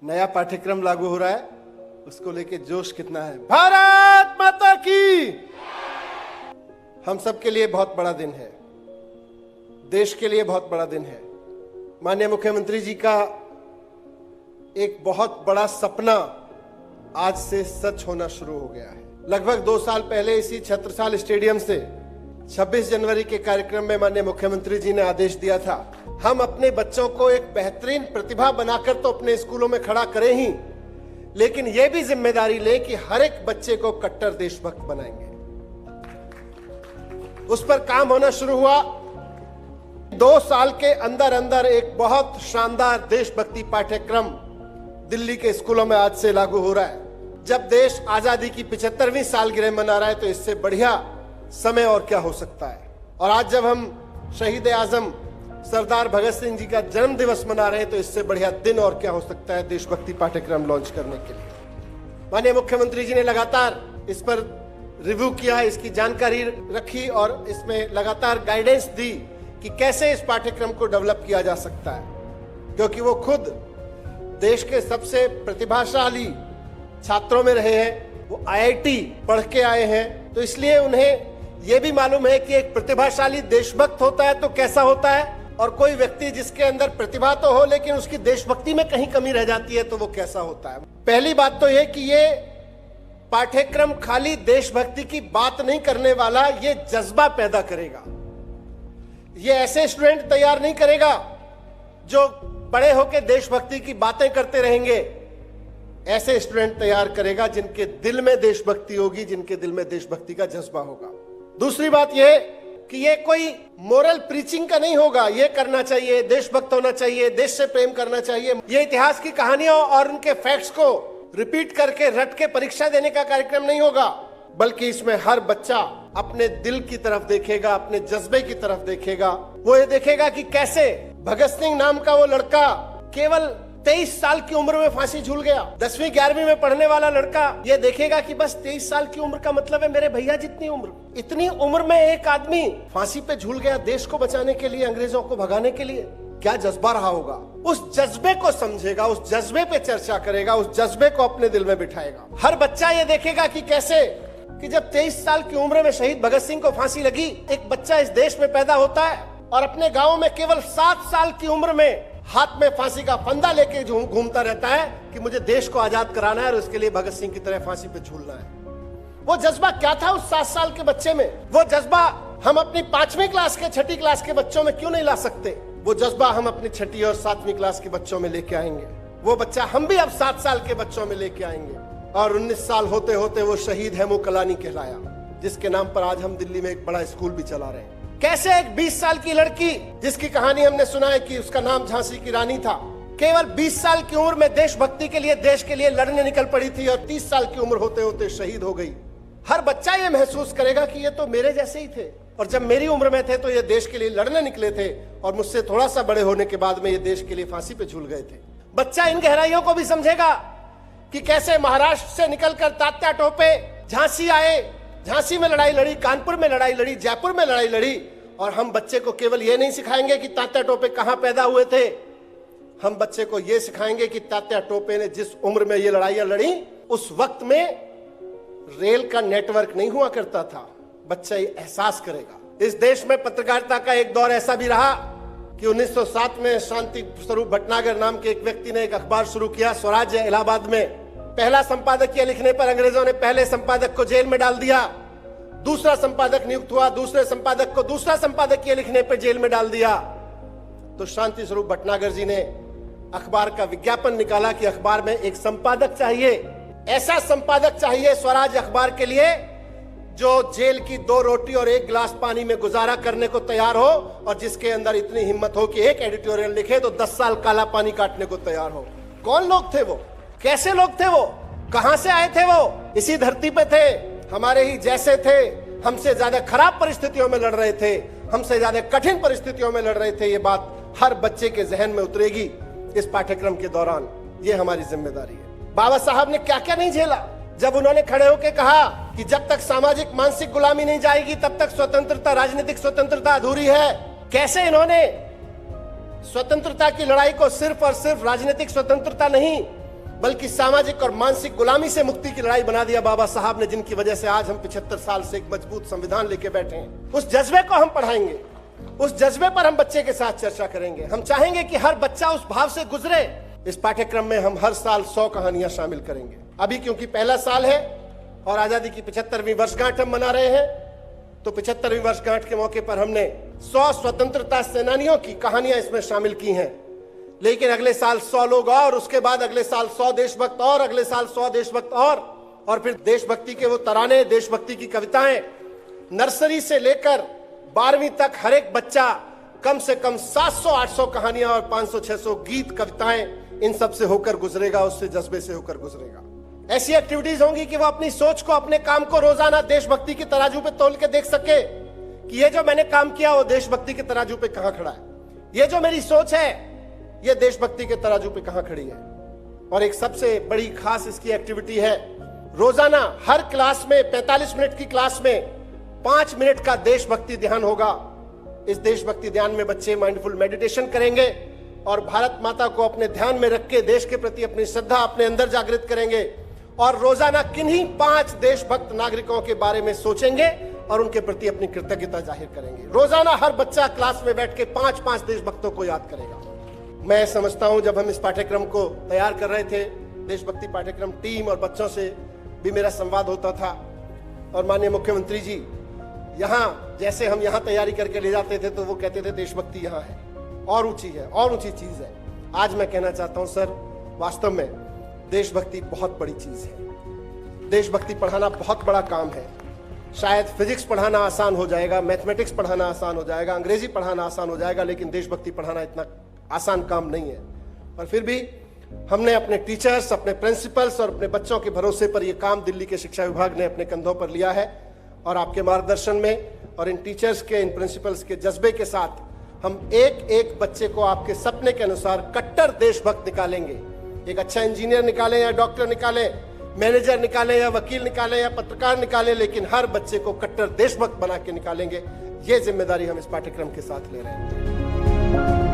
नया पाठ्यक्रम लागू हो रहा है, उसको लेके जोश कितना है। भारत माता की। हम सबके लिए बहुत बड़ा दिन है, देश के लिए बहुत बड़ा दिन है। माननीय मुख्यमंत्री जी का एक बहुत बड़ा सपना आज से सच होना शुरू हो गया है। लगभग 2 साल पहले इसी छत्रसाल स्टेडियम से 26 जनवरी के कार्यक्रम में माननीय मुख्यमंत्री जी ने आदेश दिया था, हम अपने बच्चों को एक बेहतरीन प्रतिभा बनाकर तो अपने स्कूलों में खड़ा करें ही, लेकिन यह भी जिम्मेदारी ले कि हर एक बच्चे को कट्टर देशभक्त बनाएंगे। उस पर काम होना शुरू हुआ। 2 साल के अंदर अंदर एक बहुत शानदार देशभक्ति पाठ्यक्रम दिल्ली के स्कूलों में आज से लागू हो रहा है। जब देश आजादी की 75वीं सालगिरह मना रहा है तो इससे बढ़िया समय और क्या हो सकता है। और आज जब हम शहीद आजम सरदार भगत सिंह जी का जन्म दिवस मना रहे हैं तो इससे बढ़िया दिन और क्या हो सकता है देशभक्ति पाठ्यक्रम लॉन्च करने के लिए। माननीय मुख्यमंत्री जी ने लगातार इस पर रिव्यू किया, इसकी जानकारी रखी और इसमें लगातार गाइडेंस दी कि कैसे इस पाठ्यक्रम को डेवलप किया जा सकता है, क्योंकि वो खुद देश के सबसे प्रतिभाशाली छात्रों में रहे हैं, वो IIT पढ़ के आए हैं, तो इसलिए उन्हें यह भी मालूम है कि एक प्रतिभाशाली देशभक्त होता है तो कैसा होता है, और कोई व्यक्ति जिसके अंदर प्रतिभा तो हो लेकिन उसकी देशभक्ति में कहीं कमी रह जाती है तो वो कैसा होता है। पहली बात तो यह कि ये पाठ्यक्रम खाली देशभक्ति की बात नहीं करने वाला, ये जज्बा पैदा करेगा। ये ऐसे स्टूडेंट तैयार नहीं करेगा जो बड़े होकर देशभक्ति की बातें करते रहेंगे, ऐसे स्टूडेंट तैयार करेगा जिनके दिल में देशभक्ति होगी, जिनके दिल में देशभक्ति का जज्बा होगा। दूसरी बात यह कि ये कोई मोरल प्रीचिंग का नहीं होगा, ये करना चाहिए, देशभक्त होना चाहिए, देश से प्रेम करना चाहिए। ये इतिहास की कहानियों और उनके फैक्ट्स को रिपीट करके रट के परीक्षा देने का कार्यक्रम नहीं होगा, बल्कि इसमें हर बच्चा अपने दिल की तरफ देखेगा, अपने जज्बे की तरफ देखेगा। वो ये देखेगा कि कैसे भगत सिंह नाम का वो लड़का केवल 23 साल की उम्र में फांसी झूल गया। 10वीं 11वीं में पढ़ने वाला लड़का ये देखेगा कि बस 23 साल की उम्र का मतलब है मेरे भैया जितनी उम्र। इतनी उम्र में एक आदमी फांसी पे झूल गया देश को बचाने के लिए, अंग्रेजों को भगाने के लिए। क्या जज्बा रहा होगा। उस जज्बे को समझेगा, उस जज्बे पे चर्चा करेगा, उस जज्बे को अपने दिल में बिठाएगा। हर बच्चा ये देखेगा कि कैसे कि जब 23 साल की उम्र में शहीद भगत सिंह को फांसी लगी, एक बच्चा इस देश में पैदा होता है और अपने गाँव में केवल 7 साल की उम्र में हाथ में फांसी का फंदा लेके घूमता रहता है कि मुझे देश को आजाद कराना है और उसके लिए भगत सिंह की तरह फांसी पे झूलना है। वो जज्बा क्या था उस 7 साल के बच्चे में? वो जज्बा हम अपनी 5वीं क्लास के 6ठी क्लास के बच्चों में क्यों नहीं ला सकते? वो जज्बा हम अपनी 6ठी और 7वीं क्लास के बच्चों में लेके आएंगे। वो बच्चा हम भी अब 7 साल के बच्चों में लेके आएंगे। और 19 साल होते होते वो शहीद हेमू कलानी कहलाया, जिसके नाम पर आज हम दिल्ली में एक बड़ा स्कूल भी चला रहे हैं। कैसे एक 20 साल की लड़की, जिसकी कहानी हमने सुना है कि उसका नाम झांसी की रानी था, केवल 20 साल की उम्र में देशभक्ति के लिए, देश के लिए लड़ने निकल पड़ी थी और 30 साल की उम्र होते होते शहीद हो गई। हर बच्चा ये महसूस करेगा कि ये तो मेरे जैसे ही थे, और जब मेरी उम्र में थे तो ये देश के लिए लड़ने निकले थे, और मुझसे थोड़ा सा बड़े होने के बाद में ये देश के लिए फांसी पे झूल गए थे। बच्चा इन गहराइयों को भी समझेगा कि कैसे महाराष्ट्र से निकलकर तात्या टोपे झांसी आए, झांसी में लड़ाई लड़ी, कानपुर में लड़ाई लड़ी, जयपुर में लड़ाई लड़ी। और हम बच्चे को केवल ये नहीं सिखाएंगे कि तात्या टोपे कहां पैदा हुए थे, हम बच्चे को ये सिखाएंगे कि तात्या टोपे ने जिस उम्र में ये लड़ाइयां लड़ी, उस वक्त में रेल का नेटवर्क नहीं हुआ करता था। बच्चा ये एहसास करेगा। इस देश में पत्रकारिता का एक दौर ऐसा भी रहा कि 1907 में शांति स्वरूप भटनागर नाम के एक व्यक्ति ने एक अखबार शुरू किया, स्वराज्य, इलाहाबाद में। पहला संपादकीय लिखने पर अंग्रेजों ने पहले संपादक को जेल में डाल दिया, दूसरा संपादक नियुक्त हुआ, दूसरे संपादक को दूसरा संपादकीय लिखने पर जेल में डाल दिया। तो शांति स्वरूप भटनागर जी ने अखबार का विज्ञापन निकाला कि अखबार में एक संपादक चाहिए, ऐसा संपादक चाहिए स्वराज अखबार के लिए जो जेल की 2 रोटी और 1 गिलास पानी में गुजारा करने को तैयार हो, और जिसके अंदर इतनी हिम्मत हो कि एक एडिटोरियल लिखे तो 10 साल काला पानी काटने को तैयार हो। कौन लोग थे वो? कैसे लोग थे वो? कहां से आए थे वो? इसी धरती पे थे, हमारे ही जैसे थे, हमसे ज्यादा खराब परिस्थितियों में लड़ रहे थे, हमसे ज्यादा कठिन परिस्थितियों में लड़ रहे थे। ये बात हर बच्चे के जहन में उतरेगी इस पाठ्यक्रम के दौरान। ये हमारी जिम्मेदारी है। बाबा साहब ने क्या क्या नहीं झेला जब उन्होंने खड़े होकर कहा कि जब तक सामाजिक मानसिक गुलामी नहीं जाएगी तब तक स्वतंत्रता, राजनीतिक स्वतंत्रता अधूरी है। कैसे इन्होंने स्वतंत्रता की लड़ाई को सिर्फ और सिर्फ राजनीतिक स्वतंत्रता नहीं बल्कि सामाजिक और मानसिक गुलामी से मुक्ति की लड़ाई बना दिया बाबा साहब ने, जिनकी वजह से आज हम 75 साल से एक मजबूत संविधान लेके बैठे हैं। उस जज्बे को हम पढ़ाएंगे, उस जज्बे पर हम बच्चे के साथ चर्चा करेंगे। हम चाहेंगे कि हर बच्चा उस भाव से गुजरे। इस पाठ्यक्रम में हम हर साल 100 कहानियां शामिल करेंगे। अभी क्योंकि पहला साल है और आजादी की 75वीं वर्षगांठ हम मना रहे हैं, तो 75वीं वर्षगांठ के मौके पर हमने 100 स्वतंत्रता सेनानियों की कहानियां इसमें शामिल की हैं। लेकिन अगले साल 100 लोग और, उसके बाद अगले साल 100 देशभक्त और, अगले साल 100 देशभक्त और फिर देशभक्ति के वो तराने, देशभक्ति की कविताएं। नर्सरी से लेकर 12वीं तक हर एक बच्चा कम से कम 700-800 कहानियां और 500-600 गीत, कविताएं, इन सब से होकर गुजरेगा, उससे जज्बे से होकर गुजरेगा। ऐसी एक्टिविटीज होंगी कि वो अपनी सोच को, अपने काम को रोजाना देशभक्ति की तराजू पे तोल के देख सके कि ये जो मैंने काम किया वो देशभक्ति के तराजू पे कहां खड़ा है, ये जो मेरी सोच है ये देशभक्ति के तराजू पे कहां खड़ी है। और एक सबसे बड़ी खास इसकी एक्टिविटी है, रोजाना हर क्लास में 45 मिनट की क्लास में 5 मिनट का देशभक्ति ध्यान होगा। इस देशभक्ति ध्यान में बच्चे माइंडफुल मेडिटेशन करेंगे और भारत माता को अपने ध्यान में रख के देश के प्रति अपनी श्रद्धा अपने अंदर जागृत करेंगे और रोजाना किन्हीं 5 देशभक्त नागरिकों के बारे में सोचेंगे और उनके प्रति अपनी कृतज्ञता जाहिर करेंगे। रोजाना हर बच्चा क्लास में बैठ के 5-5 देशभक्तों को याद करेगा। मैं समझता हूं जब हम इस पाठ्यक्रम को तैयार कर रहे थे, देशभक्ति पाठ्यक्रम, टीम और बच्चों से भी मेरा संवाद होता था और माननीय मुख्यमंत्री जी यहाँ, जैसे हम यहाँ तैयारी करके ले जाते थे तो वो कहते थे देशभक्ति यहाँ है, और ऊंची है, और ऊंची चीज है। आज मैं कहना चाहता हूं सर, वास्तव में देशभक्ति बहुत बड़ी चीज है। देशभक्ति पढ़ाना बहुत बड़ा काम है। शायद फिजिक्स पढ़ाना आसान हो जाएगा, मैथमेटिक्स पढ़ाना आसान हो जाएगा, अंग्रेजी पढ़ाना आसान हो जाएगा, लेकिन देशभक्ति पढ़ाना इतना आसान काम नहीं है। और फिर भी हमने अपने टीचर्स, अपने प्रिंसिपल्स और अपने बच्चों के भरोसे पर यह काम दिल्ली के शिक्षा विभाग ने अपने कंधों पर लिया है और आपके मार्गदर्शन में और इन टीचर्स के, इन प्रिंसिपल्स के जज्बे के साथ हम एक एक बच्चे को आपके सपने के अनुसार कट्टर देशभक्त निकालेंगे। एक अच्छा इंजीनियर निकालें या डॉक्टर निकालें, मैनेजर निकालें या वकील निकालें या पत्रकार निकालें, लेकिन हर बच्चे को कट्टर देशभक्त बना के निकालेंगे। ये जिम्मेदारी हम इस पाठ्यक्रम के साथ ले रहे हैं।